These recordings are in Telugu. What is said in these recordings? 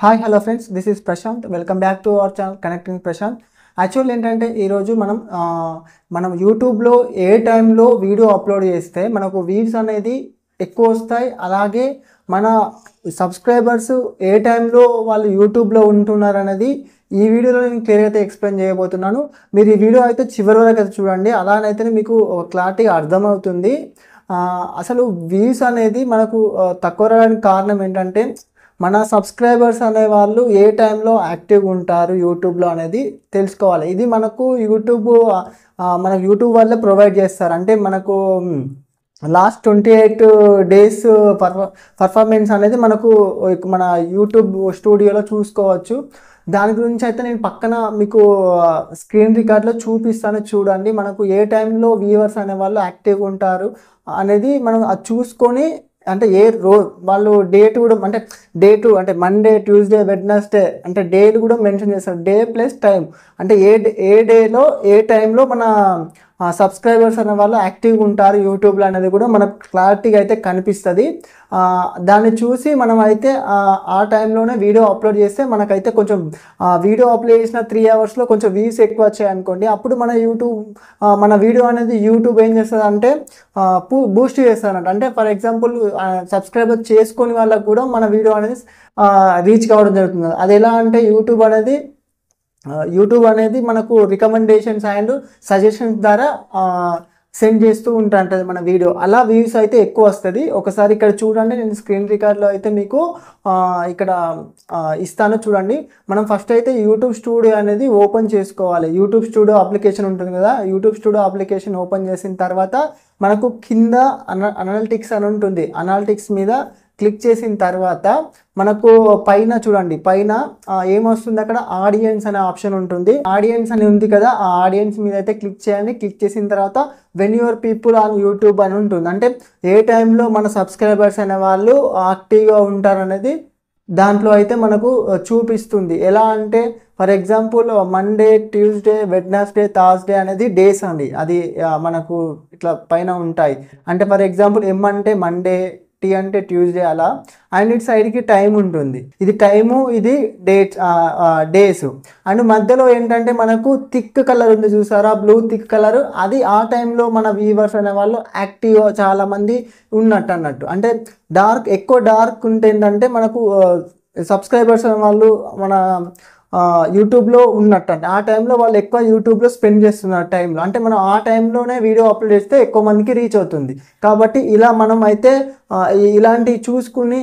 Hi hello friends, this is Prashant. Welcome back to our channel connecting Prashant. Actually ఏంటంటే ఈరోజు మనం యూట్యూబ్లో ఏ టైంలో వీడియో అప్లోడ్ చేస్తే మనకు వ్యూస్ అనేది ఎక్కువ వస్తాయి, అలాగే మన సబ్స్క్రైబర్స్ ఏ టైంలో వాళ్ళు యూట్యూబ్లో ఉంటున్నారు అనేది ఈ వీడియోలో నేను క్లియర్గా అయితే ఎక్స్ప్లెయిన్ చేయబోతున్నాను. మీరు ఈ వీడియో అయితే చివరి వరకు అయితే చూడండి, అలానైతేనే మీకు క్లారిటీగా అర్థమవుతుంది. అసలు వ్యూస్ అనేది మనకు తక్కువ రావడానికి కారణం ఏంటంటే మన సబ్స్క్రైబర్స్ అనేవాళ్ళు ఏ టైంలో యాక్టివ్గా ఉంటారు యూట్యూబ్లో అనేది తెలుసుకోవాలి. ఇది మనకు యూట్యూబ్ వాళ్ళే ప్రొవైడ్ చేస్తారు. అంటే మనకు లాస్ట్ 28 days పర్ఫార్మెన్స్ అనేది మనకు మన యూట్యూబ్ స్టూడియోలో చూసుకోవచ్చు. దాని గురించి అయితే నేను పక్కన మీకు స్క్రీన్ రికార్డ్లో చూపిస్తాను, చూడండి. మనకు ఏ టైంలో వ్యూవర్స్ అనేవాళ్ళు యాక్టివ్గా ఉంటారు అనేది మనం అది చూసుకొని, అంటే వాళ్ళు డేట్ కూడా అంటే మండే, ట్యూస్డే, వెడ్నెస్డే అంటే డేలు కూడా మెన్షన్ చేస్తారు. డే ప్లస్ టైం అంటే ఏ డేలో ఏ టైంలో మన సబ్స్క్రైబర్స్ అనే వాళ్ళు యాక్టివ్గా ఉంటారు యూట్యూబ్లో అనేది కూడా మనకు క్లారిటీగా అయితే కనిపిస్తుంది. దాన్ని చూసి మనం అయితే ఆ టైంలోనే వీడియో అప్లోడ్ చేస్తే మనకైతే కొంచెం వీడియో అప్లోడ్ చేసిన 3 hours కొంచెం వ్యూస్ ఎక్కువ వచ్చాయి అనుకోండి, అప్పుడు మన వీడియో అనేది యూట్యూబ్ ఏం చేస్తుంది అంటే బూస్ట్ చేస్తారంట. అంటే ఫర్ ఎగ్జాంపుల్ సబ్స్క్రైబర్ చేసుకుని వాళ్ళకు కూడా మన వీడియో అనేది రీచ్ కావడం జరుగుతుంది. అది ఎలా అంటే యూట్యూబ్ అనేది మనకు రికమెండేషన్స్ అండ్ సజెషన్స్ ద్వారా సెండ్ చేస్తూ ఉంటుంది మన వీడియో. అలా వ్యూస్ అయితే ఎక్కువ వస్తుంది. ఒకసారి ఇక్కడ చూడండి, నేను స్క్రీన్ రికార్డ్లో అయితే మీకు ఇక్కడ ఇస్తాను, చూడండి. మనం ఫస్ట్ అయితే యూట్యూబ్ స్టూడియో అనేది ఓపెన్ చేసుకోవాలి. యూట్యూబ్ స్టూడియో అప్లికేషన్ ఉంటుంది కదా, యూట్యూబ్ స్టూడియో అప్లికేషన్ ఓపెన్ చేసిన తర్వాత మనకు కింద అనాలిటిక్స్ అని ఉంటుంది. అనాలిటిక్స్ మీద క్లిక్ చేసిన తర్వాత మనకు పైన చూడండి, పైన ఏమొస్తుంది, అక్కడ ఆడియన్స్ అనే ఆప్షన్ ఉంటుంది. ఆడియన్స్ అని ఉంది కదా, ఆ ఆడియన్స్ మీద అయితే క్లిక్ చేయండి. క్లిక్ చేసిన తర్వాత when your people on YouTube అని ఉంటుంది. అంటే ఏ టైంలో మన సబ్స్క్రైబర్స్ అనే వాళ్ళు యాక్టివ్గా ఉంటారు అనేది దాంట్లో అయితే మనకు చూపిస్తుంది. ఎలా అంటే for example Monday, Tuesday, Wednesday, Thursday అనేది డేస్ అండి. అది మనకు ఇట్లా పైన ఉంటాయి. అంటే ఫర్ ఎగ్జాంపుల్ ఎం అంటే మండే, టీ అంటే ట్యూస్డే, అలా. అండ్ ఇటు సైడ్కి టైం ఉంటుంది. ఇది టైము, ఇది డేస్. అండ్ మధ్యలో ఏంటంటే మనకు థిక్ కలర్ ఉంది చూసారా, బ్లూ థిక్ కలర్. అది ఆ టైంలో మన వ్యూవర్స్ అనే వాళ్ళు యాక్టివ్ చాలామంది అన్నట్టు. అంటే ఎక్కువ డార్క్ ఉంటే ఏంటంటే మనకు సబ్స్క్రైబర్స్ అనే వాళ్ళు మన యూట్యూబ్లో ఉన్నట్టు. అంటే ఆ టైంలో వాళ్ళు ఎక్కువ యూట్యూబ్లో స్పెండ్ చేస్తున్నారు టైంలో. అంటే మనం ఆ టైంలోనే వీడియో అప్లోడ్ చేస్తే ఎక్కువ మందికి రీచ్ అవుతుంది. కాబట్టి ఇలా మనం అయితే ఇలాంటివి చూసుకుని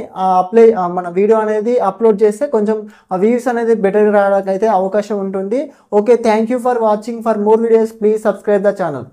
మన వీడియో అనేది అప్లోడ్ చేస్తే కొంచెం వ్యూస్ అనేది బెటర్ రావడానికి అయితే అవకాశం ఉంటుంది. Okay, thank you for watching. For more videos please subscribe the channel.